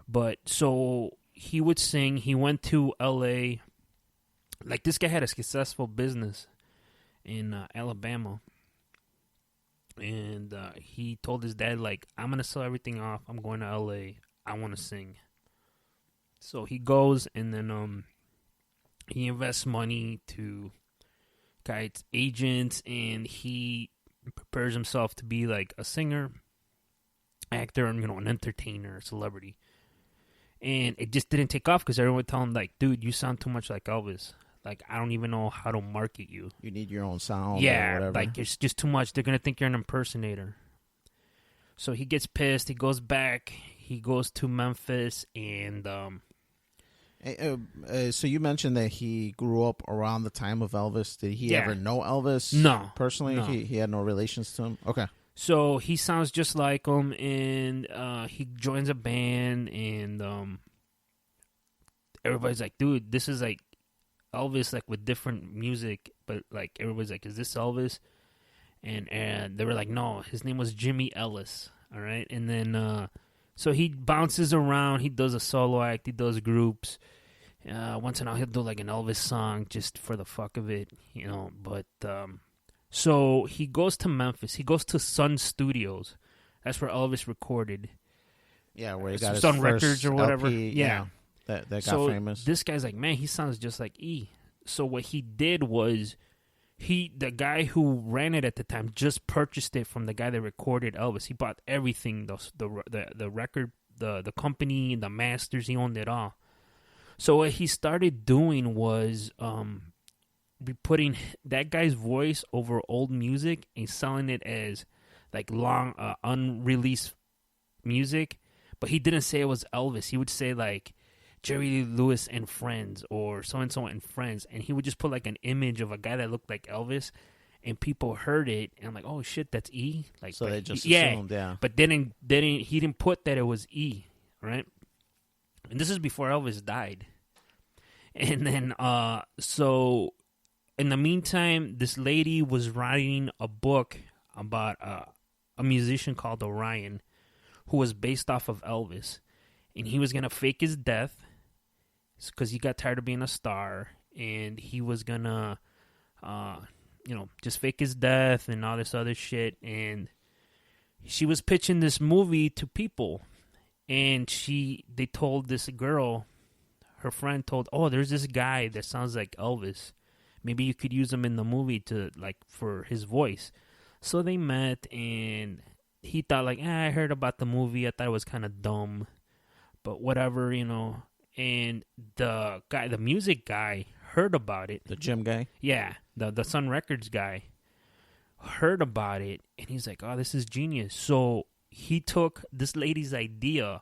But so he would sing. He went to L.A. Like, this guy had a successful business in Alabama. And he told his dad, like, I'm going to sell everything off. I'm going to L.A. I want to sing. So he goes, and then he invests money to guide agents, and he prepares himself to be like a singer, actor, and, an entertainer, celebrity. And it just didn't take off because everyone would tell him, like, dude, you sound too much like Elvis. Like, I don't even know how to market you. You need your own sound. Yeah, or whatever. like, it's just too much. They're going to think you're an impersonator. So he gets pissed. He goes back. He goes to Memphis, and so you mentioned that he grew up around the time of Elvis. Did he ever know Elvis? No. Personally? No. He had no relations to him? Okay. So he sounds just like him, and he joins a band, and everybody's like, dude, this is like Elvis, like, with different music, but, like, everybody's like, is this Elvis? And they were like, no, his name was Jimmy Ellis, all right? And then, so he bounces around, he does a solo act, he does groups. Once in a while, he'll do, like, an Elvis song just for the fuck of it, but, so he goes to Memphis, he goes to Sun Studios, that's where Elvis recorded. Yeah, where he got his Sun first Records or whatever. LP, Yeah. That got So famous. this guy's like, man, he sounds just like E. So what he did was, the guy who ran it at the time just purchased it from the guy that recorded Elvis. He bought everything, the record, the company, the masters. He owned it all. So what he started doing was putting that guy's voice over old music and selling it as like long unreleased music. But he didn't say it was Elvis. He would say like Jerry Lee Lewis and Friends, or so-and-so and Friends, and he would just put like an image of a guy that looked like Elvis, and people heard it, and I'm like, oh shit, that's E? Like, so they just assumed, yeah. But he didn't put that it was E, right? And this is before Elvis died. And then, so in the meantime, this lady was writing a book about a musician called Orion, who was based off of Elvis, and he was gonna fake his death because he got tired of being a star, and he was gonna, just fake his death and all this other shit. And she was pitching this movie to people, and they told this girl, her friend told, oh, there's this guy that sounds like Elvis. Maybe you could use him in the movie for his voice. So they met, and he thought like, I heard about the movie. I thought it was kind of dumb, but whatever, And the music guy heard about it. The Jim guy? Yeah, the Sun Records guy heard about it, and he's like, oh, this is genius. So he took this lady's idea,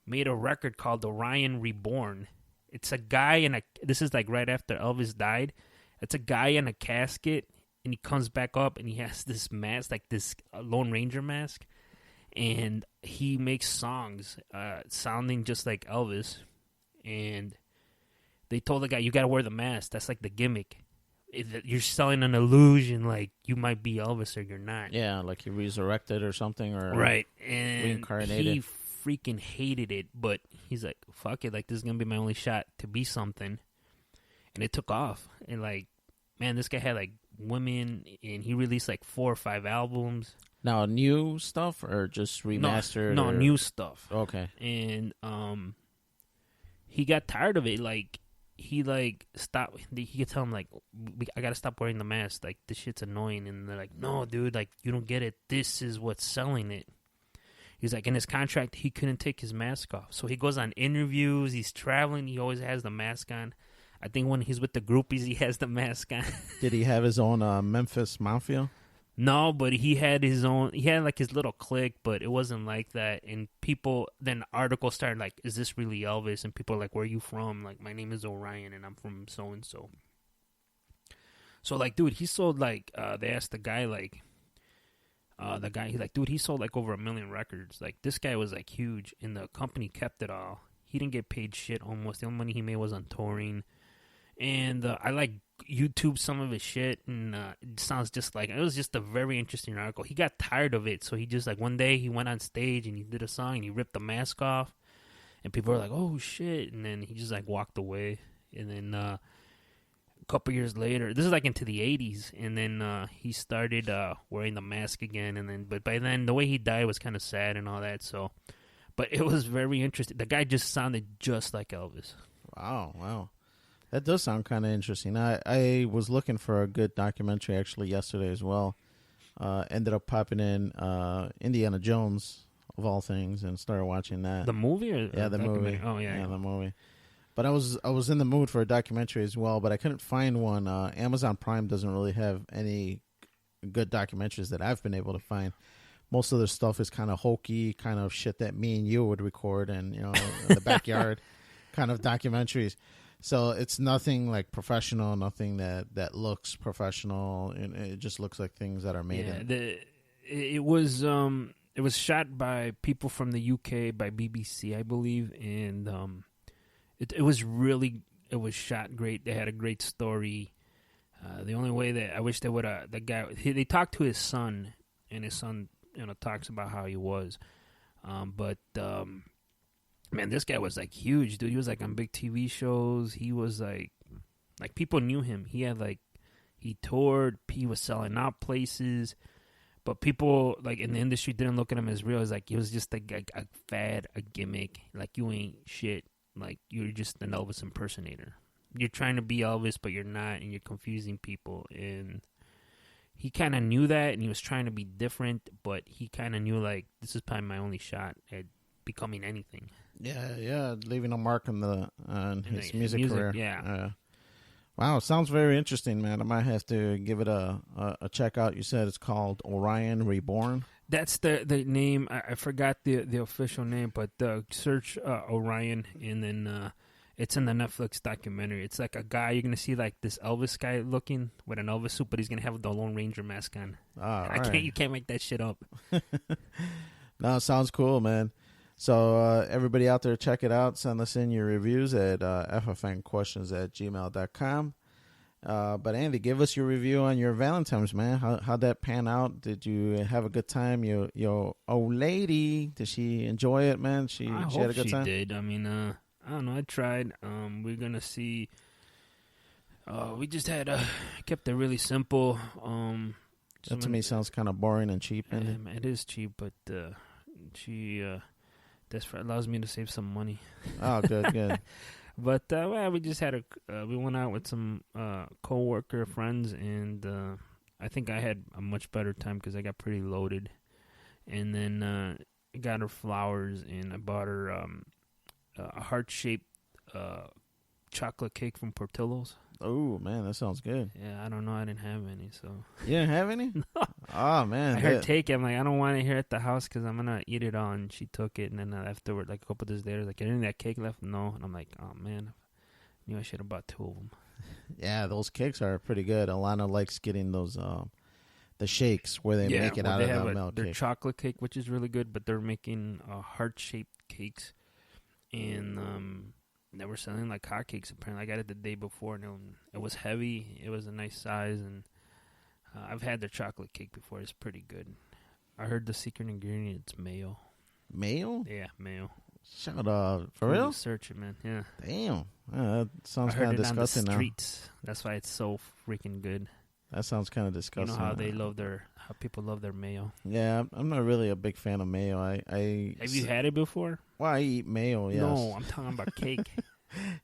made a record called Orion Reborn. It's a guy this is like right after Elvis died. It's a guy in a casket, and he comes back up, and he has this mask, like this Lone Ranger mask, and he makes songs sounding just like Elvis. And they told the guy, you got to wear the mask. That's like the gimmick. You're selling an illusion, like you might be Elvis or you're not. Yeah, like he resurrected or something, or right. And reincarnated. He freaking hated it, but he's like, fuck it, like this is gonna be my only shot to be something. And it took off, and like, man, this guy had like women, and he released like 4 or 5 albums. Now, new stuff or just remastered? No, new stuff. Okay. And he got tired of it. Like, he like stopped. He could tell him like, I gotta stop wearing the mask. Like, this shit's annoying. And they're like, no, dude, like you don't get it. This is what's selling it. He's like, in his contract, he couldn't take his mask off. So he goes on interviews. He's traveling. He always has the mask on. I think when he's with the groupies, he has the mask on. Did he have his own Memphis Mafia? No, but he had his own. He had like his little clique, but it wasn't like that. And people, then articles started like, "Is this really Elvis?" And people are like, "Where are you from?" Like, my name is Orion, and I'm from so and so. So like, dude, he sold like. They asked the guy like. The guy, he's like, dude, he sold like over 1 million records. Like, this guy was like huge, and the company kept it all. He didn't get paid shit almost. The only money he made was on touring. And I like YouTube some of his shit, and it sounds just like, it was just a very interesting article. He got tired of it, so he just like one day he went on stage and he did a song and he ripped the mask off, And people were like, "Oh shit!" And then he just like walked away. And then a couple years later, this is like into the 80s, and then he started wearing the mask again. And then, but by then, the way he died was kind of sad and all that. So, but it was very interesting. The guy just sounded just like Elvis. Wow. That does sound kind of interesting. I was looking for a good documentary actually yesterday as well. Ended up popping in Indiana Jones, of all things, and started watching that. The movie? Or the movie. Oh, yeah. Yeah, the movie. But I was in the mood for a documentary as well, but I couldn't find one. Amazon Prime doesn't really have any good documentaries that I've been able to find. Most of their stuff is kind of hokey, kind of shit that me and you would record and, in the backyard kind of documentaries. So it's nothing like professional, nothing that looks professional. It just looks like things that are made. It was shot by people from the UK, by BBC, I believe, and it was shot great. They had a great story. The only way that I wish they would they talked to his son, and his son talks about how he was, but. Man, this guy was like huge, dude. He was like on big TV shows. He was like people knew him. He had he toured. He was selling out places, but people like in the industry didn't look at him as real. It was like he was just a fad, a gimmick. Like you ain't shit. Like you're just an Elvis impersonator. You're trying to be Elvis, but you're not, and you're confusing people. And he kind of knew that, and he was trying to be different, but he kind of knew like this is probably my only shot at becoming anything. Yeah, leaving a mark on his music career. Yeah. Wow, sounds very interesting, man. I might have to give it a check out. You said it's called Orion Reborn. That's the name. I forgot the official name, but search Orion, and then it's in the Netflix documentary. It's like a guy, you're going to see like this Elvis guy looking with an Elvis suit, but he's going to have the Lone Ranger mask on. You can't make that shit up. No, sounds cool, man. So everybody out there, check it out. Send us in your reviews at ffnquestions@gmail.com. But Andy, give us your review on your Valentine's, man. How'd that pan out? Did you have a good time? Your old lady, did she enjoy it, man? She had a good time? She did. I mean, I don't know. I tried. We're going to see. We just kept it really simple. That to me sounds kind of boring and cheap. It is cheap, but she... That allows me to save some money. Oh, good. But we just had we went out with some co-worker friends, and I think I had a much better time because I got pretty loaded. And then I got her flowers, and I bought her a heart-shaped chocolate cake from Portillo's. Oh, man, that sounds good. Yeah, I don't know. I didn't have any, so. You didn't have any? No. Oh, man. I heard take it. I'm like, I don't want it here at the house because I'm going to eat it all. And she took it, and then afterward, like a couple days later, like, any of that cake left? No. And I'm like, oh, man. I knew I should have bought 2 of them. Yeah, those cakes are pretty good. Alana likes getting those, the shakes where they make it out of the milk their cake. Chocolate cake, which is really good, but they're making heart-shaped cakes. And, they were selling like hotcakes. Apparently, I got it the day before, and it was heavy. It was a nice size, and I've had their chocolate cake before. It's pretty good. I heard the secret ingredient is mayo. Mayo? Yeah, mayo. Shut up. For real? Search it, man. Yeah. Damn. That sounds kind of disgusting now. I heard it on the streets. That's why it's so freaking good. That sounds kind of disgusting. You know how people love their mayo. Yeah, I'm not really a big fan of mayo. Have you had it before? Well, I eat mayo, yes. No, I'm talking about cake.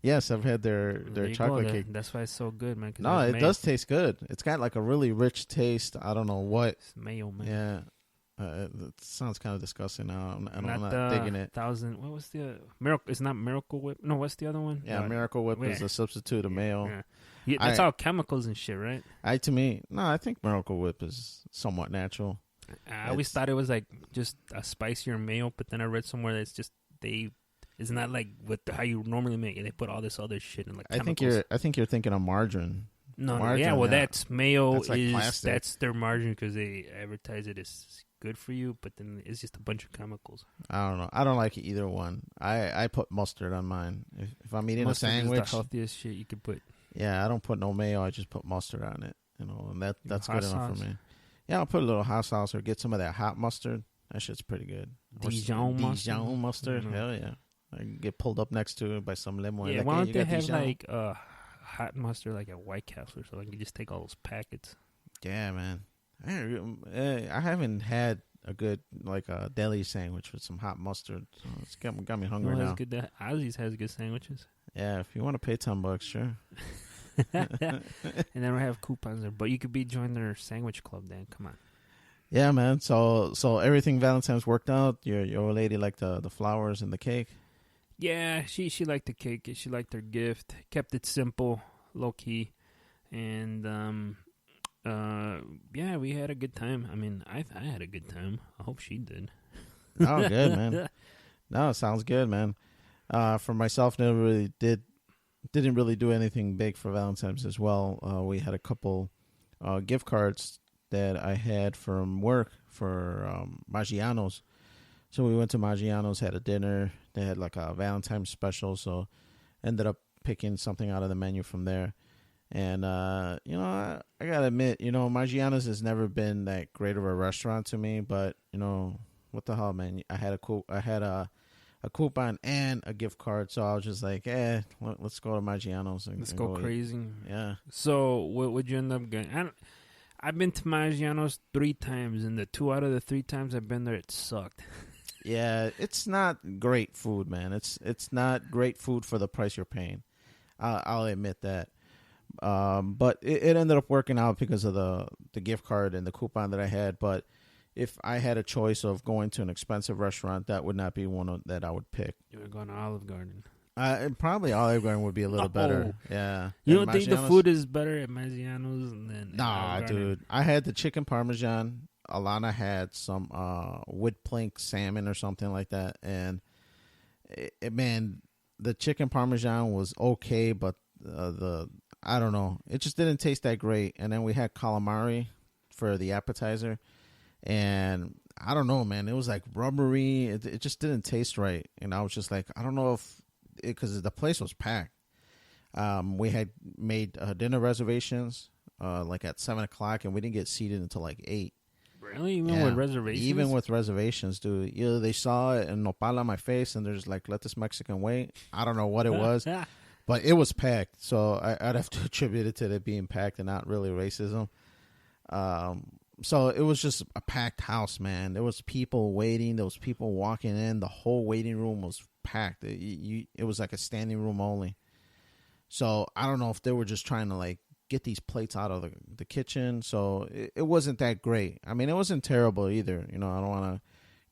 Yes, I've had their chocolate cake. That's why it's so good, man. No, it does taste good. It's got like a really rich taste. I don't know what. It's mayo, man. Yeah. It sounds kind of disgusting now. I'm not digging it. What was the Miracle? It's not Miracle Whip. No, what's the other one? Yeah, Miracle Whip is a substitute of mayo. Yeah. That's all chemicals and shit, right? I think Miracle Whip is somewhat natural. I always thought it was like just a spicier mayo, but then I read somewhere that it's just it's not like with how you normally make it. They put all this other shit in like chemicals. I think you're thinking of margarine. That's mayo. That's like plastic. That's their margarine because they advertise it as good for you, but then it's just a bunch of chemicals. I don't know. I don't like either one. I put mustard on mine. If I'm eating mustard a sandwich, is the healthiest shit you could put. Yeah, I don't put no mayo. I just put mustard on it. And that's good enough for me. Yeah, I'll put a little hot sauce or get some of that hot mustard. That shit's pretty good. Dijon mustard. Dijon mustard. Hell yeah. I get pulled up next to it by some limo. Yeah, like, why hey, don't you they got have these, John? like hot mustard like at White Castle or something? You just take all those packets. Yeah, man. I haven't had a good like a deli sandwich with some hot mustard. So it's got me hungry now. Good. Ozzy's has good sandwiches. Yeah, if you want to pay $10, sure. And then we have coupons there, but you could join their sandwich club. Then come on. Yeah, man. So everything Valentine's worked out. Your old lady liked the flowers and the cake. Yeah, she liked the cake. She liked her gift. Kept it simple, low key, and yeah, we had a good time. I mean, I had a good time. I hope she did. Oh, good, man. No, it sounds good, man. For myself, didn't really do anything big for Valentine's as well. We had a couple gift cards that I had from work for Maggiano's. So we went to Maggiano's, had a dinner. They had like a Valentine's special, so ended up picking something out of the menu from there. And, I gotta admit, Maggiano's has never been that great of a restaurant to me, but, what the hell, man? I had a coupon and a gift card, so I was just like, let's go to Maggiano's. Let's go crazy. Yeah. So, what would you end up getting? I've been to Maggiano's 3 times, and the 2 out of the 3 times I've been there, it sucked. Yeah, it's not great food, man. It's not great food for the price you're paying. I'll admit that. But it ended up working out because of the gift card and the coupon that I had. But if I had a choice of going to an expensive restaurant, that would not be one that I would pick. You would go to Olive Garden. Probably Olive Garden would be a little better. Yeah. You don't think the food is better at Maggiano's than Nah, dude. I had the chicken parmesan. Alana had some wood plank salmon or something like that, and man, the chicken parmesan was okay, but I don't know, it just didn't taste that great. And then we had calamari for the appetizer, and I don't know, man, it was like rubbery. It just didn't taste right, and I was just like, I don't know if because the place was packed. We had made dinner reservations like at 7:00, and we didn't get seated until like 8. Really? Even with reservations? Even with reservations, dude. They saw it and nopal on my face, and they're just like, let this Mexican wait. I don't know what it was, but it was packed. So I'd have to attribute it to it being packed and not really racism. So it was just a packed house, man. There was people waiting. There was people walking in. The whole waiting room was packed. It was like a standing room only. So I don't know if they were just trying to like get these plates out of the kitchen. So it wasn't that great. I mean, it wasn't terrible either. I don't want to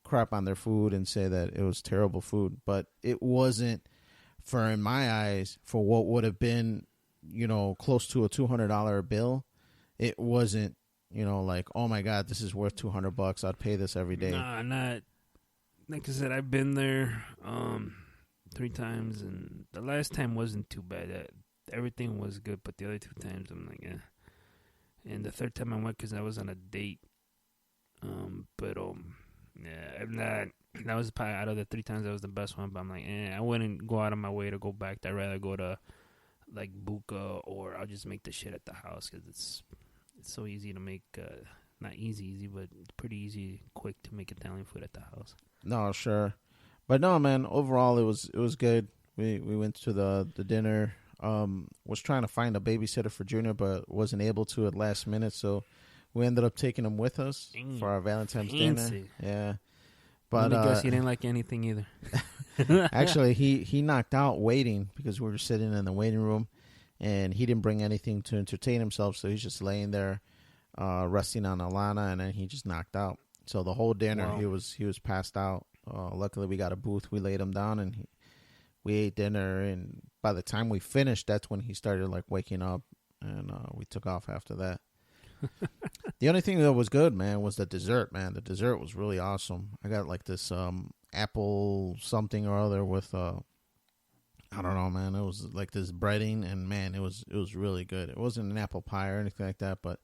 crap on their food and say that it was terrible food, but it wasn't, in my eyes, for what would have been, close to a $200 bill. It wasn't, like, oh my God, this is worth $200. I'd pay this every day. Nah, not. Like I said, I've been there 3 times, and the last time wasn't too bad. Everything was good, but the other 2 times, I'm like, And the 3rd time I went because I was on a date. Yeah, that was probably out of the 3 times, that was the best one. But I'm like, I wouldn't go out of my way to go back. I'd rather go to like Buca, or I'll just make the shit at the house because it's so easy to make. Not easy, but it's pretty easy, quick to make Italian food at the house. No, sure, but no, man. Overall, it was good. We went to the dinner. Was trying to find a babysitter for Junior, but wasn't able to at last minute. So we ended up taking him with us for our Valentine's dinner. Yeah, but I guess he didn't like anything either. Actually, he knocked out waiting because we were sitting in the waiting room, and he didn't bring anything to entertain himself. So he's just laying there, resting on Alana, and then he just knocked out. So the whole dinner, wow. he was passed out. Luckily, we got a booth. We laid him down, and we ate dinner. And by the time we finished, that's when he started like waking up, and we took off after that. The only thing that was good, man, was the dessert, man. The dessert was really awesome. I got like this apple something or other with I don't know, man. It was like this breading, and man, it was really good. It wasn't an apple pie or anything like that, but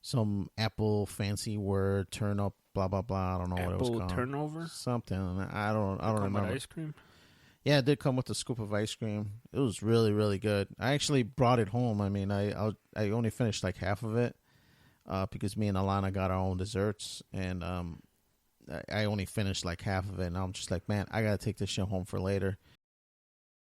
some apple fancy word, turn up, blah blah blah. I don't know what it was called. Apple turnover? Something. I don't remember. With ice cream? Yeah, it did come with a scoop of ice cream. It was really, really good. I actually brought it home. I mean, I only finished like half of it because me and Alana got our own desserts, and I only finished like half of it, and I'm just like, man, I gotta take this shit home for later.